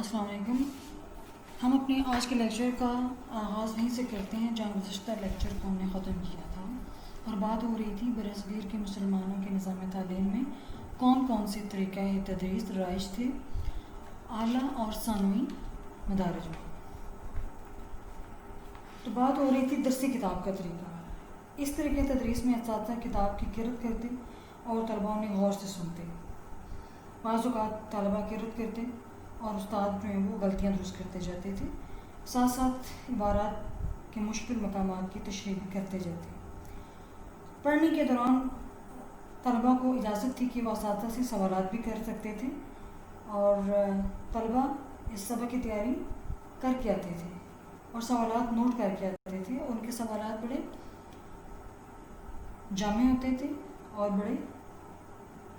السلام علیکم. ہم اپنے آج کے لیکچر کا آغاز وہیں سے کرتے ہیں جہاں گزشتہ لیکچر کو ہم نے ختم کیا تھا اور بات ہو رہی تھی برصغیر کے مسلمانوں کے نظام تعلیم میں کون کون سے طریقہ تدریس رائج تھے اعلیٰ اور ثانوی مدارج میں. تو بات ہو رہی تھی درسی کتاب کا طریقہ. اس طریقے تدریس میں اساتذہ کتاب کی قرأت کرتے اور طلباء انہیں غور سے سنتے. بعض اوقات طلباء قرأت کرتے اور استاد جو ہیں وہ غلطیاں درست کرتے جاتے تھے، ساتھ ساتھ عبارات کے مشکل مقامات کی تشریح بھی کرتے جاتے. پڑھنے کے دوران طلباء کو اجازت تھی کہ وہ اساتذہ سے سوالات بھی کر سکتے تھے اور طلباء اس سبق کی تیاری کر کے آتے تھے اور سوالات نوٹ کر کے آتے تھے. ان کے سوالات بڑے جامع ہوتے تھے اور بڑے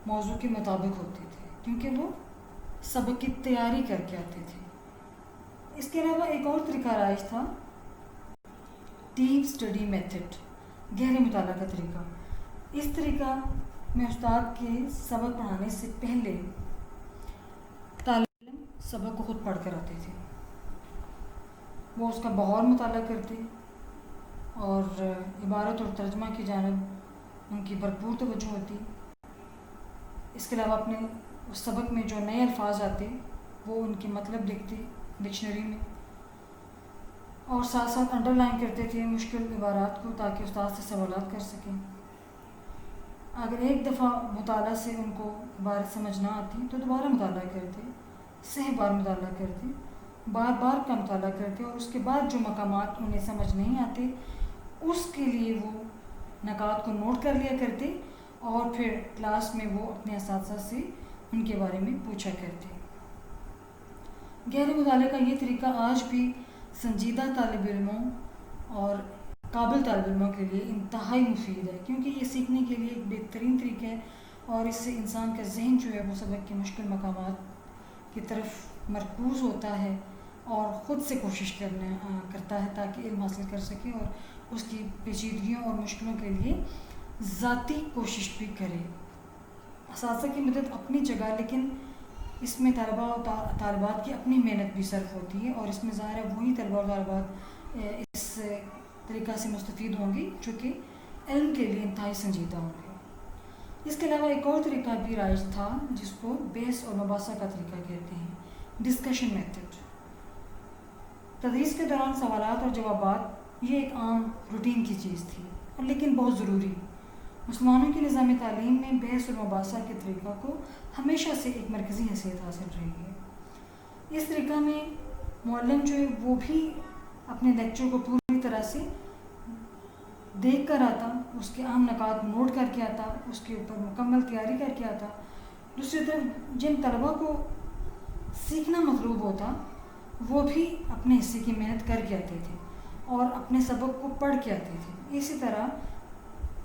موضوع کے مطابق ہوتے تھے کیونکہ وہ سبق کی تیاری کر کے آتے تھے. اس کے علاوہ ایک اور طریقہ رائج تھا ڈیپ اسٹڈی میتھڈ، گہرے مطالعہ کا طریقہ. اس طریقہ میں استاد کے سبق پڑھانے سے پہلے طالب علم سبق کو خود پڑھ کر آتے تھے. وہ اس کا بغور مطالعہ کرتے اور عبارت اور ترجمہ کی جانب ان کی بھرپور توجہ ہوتی. اس کے علاوہ اپنے اس سبق میں جو نئے الفاظ آتے وہ ان کے مطلب لکھتے ڈکشنری میں اور ساتھ ساتھ انڈر لائن کرتے تھے مشکل عبارات کو تاکہ استاد سے سوالات کر سکیں. اگر ایک دفعہ مطالعہ سے ان کو عبارت سمجھ نہ آتی تو دوبارہ مطالعہ کرتے، صحیح بار مطالعہ کرتے، بار بار کا مطالعہ کرتے اور اس کے بعد جو مقامات انہیں سمجھ نہیں آتے اس کے لیے وہ نکات کو نوٹ کر لیا کرتے اور پھر کلاس میں وہ اپنے اساتذہ سے ان کے بارے میں پوچھا کرتے. گہرے مطالعے کا یہ طریقہ آج بھی سنجیدہ طالب علموں اور قابل طالب علموں کے لیے انتہائی مفید ہے کیونکہ یہ سیکھنے کے لیے ایک بہترین طریقہ ہے اور اس سے انسان کا ذہن جو ہے وہ سبق کے مشکل مقامات کی طرف مرکوز ہوتا ہے اور خود سے کوشش کرتا ہے تاکہ علم حاصل کر سکے اور اس کی پیچیدگیوں اور مشکلوں کے لیے ذاتی کوشش بھی کرے. اساتذہ کی مدد اپنی جگہ، لیکن اس میں طلباء و طالبات کی اپنی محنت بھی صرف ہوتی ہے اور اس میں ظاہر ہے وہی طلباء و طالبات اس طریقہ سے مستفید ہوں گی جو کہ علم کے لیے انتہائی سنجیدہ ہوں گے. اس کے علاوہ ایک اور طریقہ بھی رائج تھا جس کو بحث اور مباحثہ کا طریقہ کہتے ہیں، ڈسکشن میتھڈ. تدریس کے دوران سوالات اور جوابات یہ ایک عام روٹین کی چیز تھی لیکن بہت ضروری. مسلمانوں کے نظام تعلیم میں بحث اور مباحثہ کے طریقہ کو ہمیشہ سے ایک مرکزی حیثیت حاصل رہی ہے. اس طریقہ میں معلم جو ہے وہ بھی اپنے لیکچر کو پوری طرح سے دیکھ کر آتا، اس کے اہم نکات نوٹ کر کے آتا، اس کے اوپر مکمل تیاری کر کے آتا. دوسری طرف جن طلباء کو سیکھنا مطلوب ہوتا وہ بھی اپنے حصے کی محنت کر کے آتے تھے اور اپنے سبق کو پڑھ کے آتے تھے. اسی طرح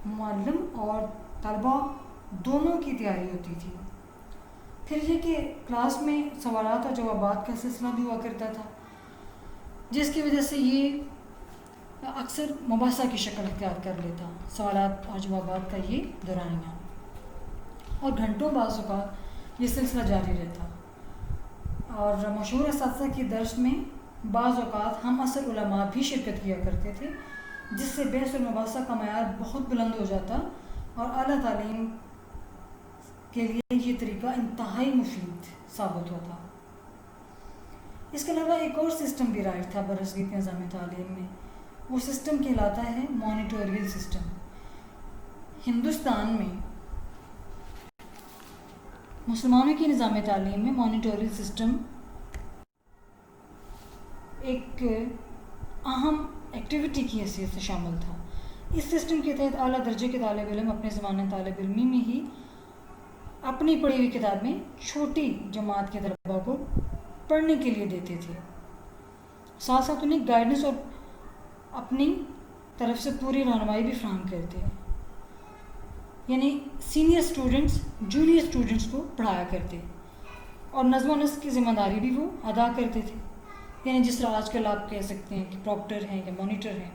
معلم اور طلباء دونوں کی تیاری ہوتی تھی. پھر یہ کہ کلاس میں سوالات اور جوابات کا سلسلہ بھی ہوا کرتا تھا جس کی وجہ سے یہ اکثر مباحثہ کی شکل اختیار کر لیتا، سوالات اور جوابات کا یہ دورانیہ، اور گھنٹوں بعض اوقات یہ سلسلہ جاری رہتا. اور مشہور اساتذہ کے درس میں بعض اوقات ہم اصل علماء بھی شرکت کیا کرتے تھے جس سے بحث اور مباحثہ کا معیار بہت بلند ہو جاتا اور اعلیٰ تعلیم کے لیے یہ طریقہ انتہائی مفید ثابت ہوتا. اس کے علاوہ ایک اور سسٹم بھی رائج تھا برصغیر کے نظام تعلیم میں. وہ سسٹم کہلاتا ہے مانیٹوریل سسٹم. ہندوستان میں مسلمانوں کے نظام تعلیم میں مانیٹوریل سسٹم ایک اہم ایکٹیویٹی کی حیثیت سے شامل تھا. اس سسٹم کے تحت اعلیٰ درجے کے طالب علم اپنے زمانہ طالب علمی میں ہی اپنی پڑھی ہوئی کتابیں چھوٹی جماعت کے طلباء کو پڑھنے کے لیے دیتے تھے، ساتھ ساتھ انہیں گائیڈنس اور اپنی طرف سے پوری رہنمائی بھی فراہم کرتے. یعنی سینئر اسٹوڈنٹس جونیئر اسٹوڈنٹس کو پڑھایا کرتے اور نظم و نسق کی ذمہ داری بھی وہ ادا کرتے تھے. یعنی جس طرح آج کل آپ کہہ سکتے ہیں کہ پراکٹر ہیں یا مانیٹر ہیں.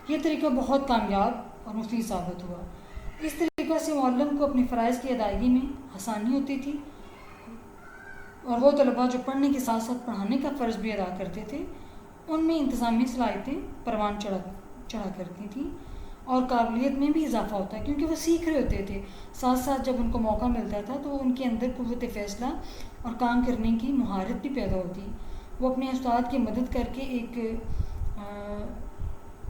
یہ طریقہ بہت کامیاب اور مفید ثابت ہوا. اس طریقہ سے معلم کو اپنے فرائض کی ادائیگی میں آسانی ہوتی تھی. اور وہ طلباء جو پڑھنے کے ساتھ ساتھ پڑھانے کا فرض بھی ادا کرتے تھے ان میں انتظامی صلاحیتیں پروان چڑھا کرتی تھیں اور قابلیت میں بھی اضافہ ہوتا ہے، کیونکہ وہ سیکھ رہے ہوتے تھے، ساتھ ساتھ جب ان کو موقع ملتا تھا تو ان کے اندر قوت فیصلہ اور کام کرنے کی مہارت بھی پیدا ہوتی، وہ اپنے استاد کی مدد کر کے ایک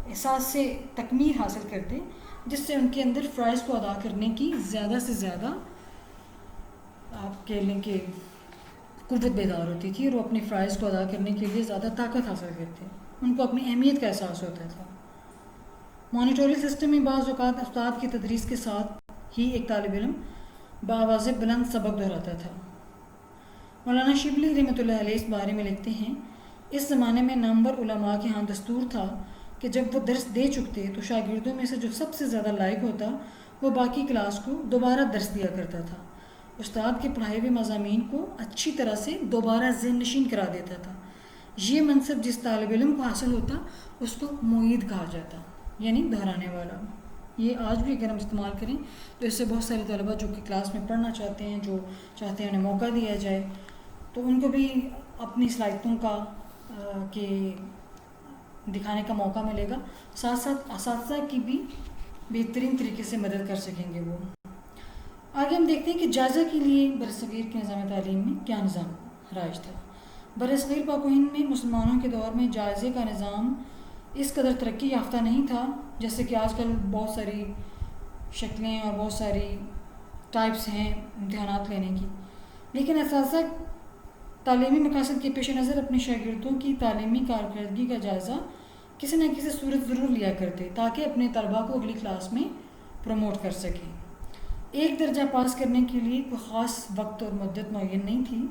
احساس سے تکمیل حاصل کرتے جس سے ان کے اندر فرائض کو ادا کرنے کی زیادہ سے زیادہ آپ کہہ لیں کہ قوت بیدار ہوتی تھی، اور وہ اپنے فرائض کو ادا کرنے کے لیے زیادہ طاقت حاصل کرتے، ان کو اپنی اہمیت کا احساس ہوتا تھا۔ مانیٹوری سسٹم میں بعض اوقات استاد کی تدریس کے ساتھ ہی ایک طالب علم بآواز بلند سبق دہراتا تھا۔ مولانا شبلی رحمۃ اللہ علیہ اس بارے میں لکھتے ہیں، اس زمانے میں نامور علماء کے ہاں دستور تھا کہ جب وہ درس دے چکتے تو شاگردوں میں سے جو سب سے زیادہ لائق ہوتا وہ باقی کلاس کو دوبارہ درس دیا کرتا تھا، استاد کے پڑھائے ہوئے مضامین کو اچھی طرح سے دوبارہ ذہن نشین کرا دیتا تھا۔ یہ منصب جس طالب علم کو حاصل ہوتا اس کو معید کہا جاتا، یعنی دہرانے والا۔ یہ آج بھی اگر ہم استعمال کریں تو اس سے بہت سارے طلباء جو کہ کلاس میں پڑھنا چاہتے ہیں، جو چاہتے ہیں انہیں موقع دیا جائے، تو ان کو بھی اپنی صلاحیتوں کا کہ دکھانے کا موقع ملے گا، ساتھ ساتھ اساتذہ کی بھی بہترین طریقے سے مدد کر سکیں گے وہ۔ آگے ہم دیکھتے ہیں کہ جائزہ کے لیے برصغیر کے نظام تعلیم میں کیا نظام رائج تھا۔ برصغیر پاک و ہند میں مسلمانوں کے دور میں جائزے کا نظام اس قدر ترقی یافتہ نہیں تھا، جیسے کہ آج کل بہت ساری شکلیں اور بہت ساری ٹائپس ہیں امتحانات لینے کی، لیکن اساتذہ تعلیمی مقاصد کے پیش نظر اپنے شاگردوں کی تعلیمی کارکردگی کا جائزہ کسی نہ کسی صورت ضرور لیا کرتے تاکہ اپنے طلباء کو اگلی کلاس میں پروموٹ کر سکیں۔ ایک درجہ پاس کرنے کے لیے کوئی خاص وقت اور مدت معین نہیں تھی۔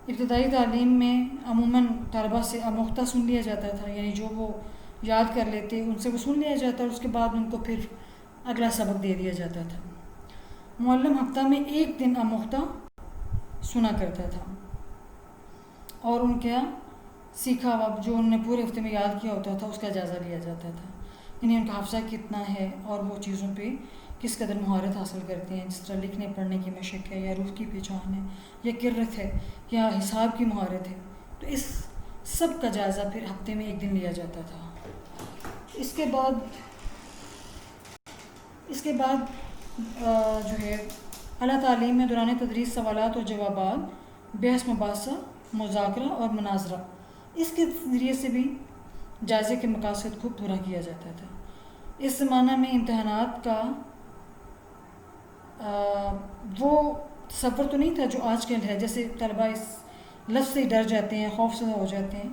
ابتدائی تعلیم میں عموماً طلباء سے آموختہ سن لیا جاتا تھا، یعنی جو وہ یاد کر لیتے ان سے وہ سن لیا جاتا اور اس کے بعد ان کو پھر اگلا سبق دے دیا جاتا تھا۔ معلم ہفتہ میں ایک دن آموختہ سنا کرتا تھا اور ان کا سیکھا ہوا جو انہوں نے پورے ہفتے میں یاد کیا ہوتا تھا اس کا جائزہ لیا جاتا تھا، یعنی ان کا حافظہ کتنا ہے اور وہ چیزوں پہ کس قدر مہارت حاصل کرتے ہیں، جس طرح لکھنے پڑھنے کی مشق ہے یا روح کی پہچان ہے یا کرت ہے یا حساب کی مہارت ہے، تو اس سب کا جائزہ پھر ہفتے میں ایک دن لیا جاتا تھا۔ اس کے بعد جو ہے اعلیٰ تعلیم میں دوران تدریس سوالات اور جوابات، بحث مباحثہ، مذاکرہ اور مناظرہ، اس کے ذریعے سے بھی جائزے کے مقاصد کو پورا کیا جاتا تھا۔ اس زمانہ میں امتحانات کا وہ سفر تو نہیں تھا جو آج کل ہے، جیسے طلباء اس لفظ سے ڈر جاتے ہیں، خوف زدہ ہو جاتے ہیں،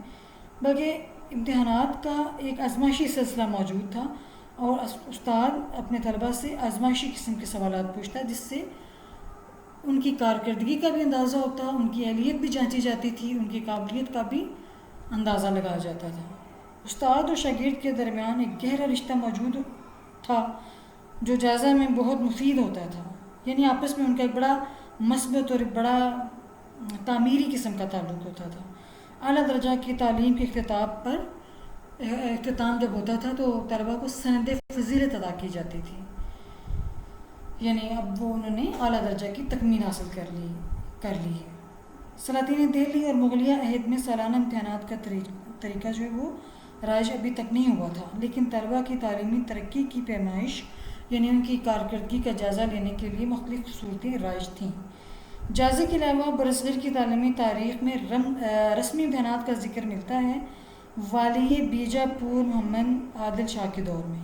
بلکہ امتحانات کا ایک آزمائشی سلسلہ موجود تھا اور استاد اپنے طلباء سے آزمائشی قسم کے سوالات پوچھتا جس سے ان کی کارکردگی کا بھی اندازہ ہوتا، ان کی اہلیت بھی جانچی جاتی تھی، ان کی قابلیت کا بھی اندازہ لگایا جاتا تھا۔ استاد اور شاگرد کے درمیان ایک گہرا رشتہ موجود تھا جو جائزہ میں بہت مفید ہوتا تھا، یعنی آپس میں ان کا ایک بڑا مثبت اور ایک بڑا تعمیری قسم کا تعلق ہوتا تھا۔ اعلیٰ درجہ کی تعلیم کے اختتام جب ہوتا تھا تو طلباء کو سند فضیلت ادا کی جاتی تھی، یعنی اب وہ انہوں نے اعلیٰ درجہ کی تکمیل حاصل کر لی ہے۔ سلاطین دہلی اور مغلیہ عہد میں سالانہ امتحانات کا طریقہ جو ہے وہ رائج ابھی تک نہیں ہوا تھا، لیکن طلباء کی تعلیمی ترقی کی پیمائش یعنی ان کی کارکردگی کا جائزہ لینے کے لیے مختلف صورتیں رائج تھیں۔ جائزے کے علاوہ برصغیر کی تعلیمی تاریخ میں رسمی امتحانات کا ذکر ملتا ہے۔ والی بیجا پور محمد عادل شاہ کے دور میں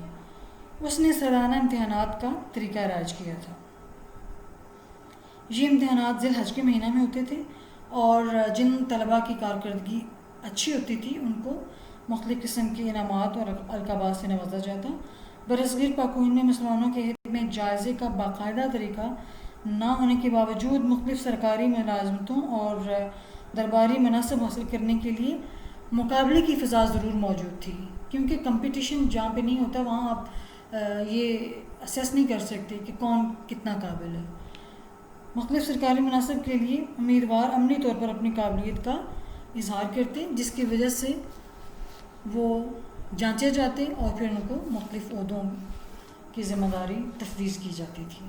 اس نے سالانہ امتحانات کا طریقہ رائج کیا تھا۔ یہ امتحانات ذی الحج کے مہینہ میں ہوتے تھے اور جن طلباء کی کارکردگی اچھی ہوتی تھی ان کو مختلف قسم کے انعامات اور القابات سے نوازا جاتا۔ برصغیر پاک و ہند میں مسلمانوں کے عہد میں جائزے کا باقاعدہ طریقہ نہ ہونے کے باوجود مختلف سرکاری ملازمتوں اور درباری مناصب حاصل کرنے کے لیے مقابلے کی فضا ضرور موجود تھی، کیونکہ کمپٹیشن جہاں پہ نہیں ہوتا وہاں آپ یہ اسیس نہیں کر سکتے کہ کون کتنا قابل ہے۔ مختلف سرکاری مناصب کے لیے امیدوار عملی طور پر اپنی قابلیت کا اظہار کرتے جس کی وجہ سے وہ جانچے جاتے اور پھر ان کو مختلف عہدوں کی ذمہ داری تفویض کی جاتی تھی۔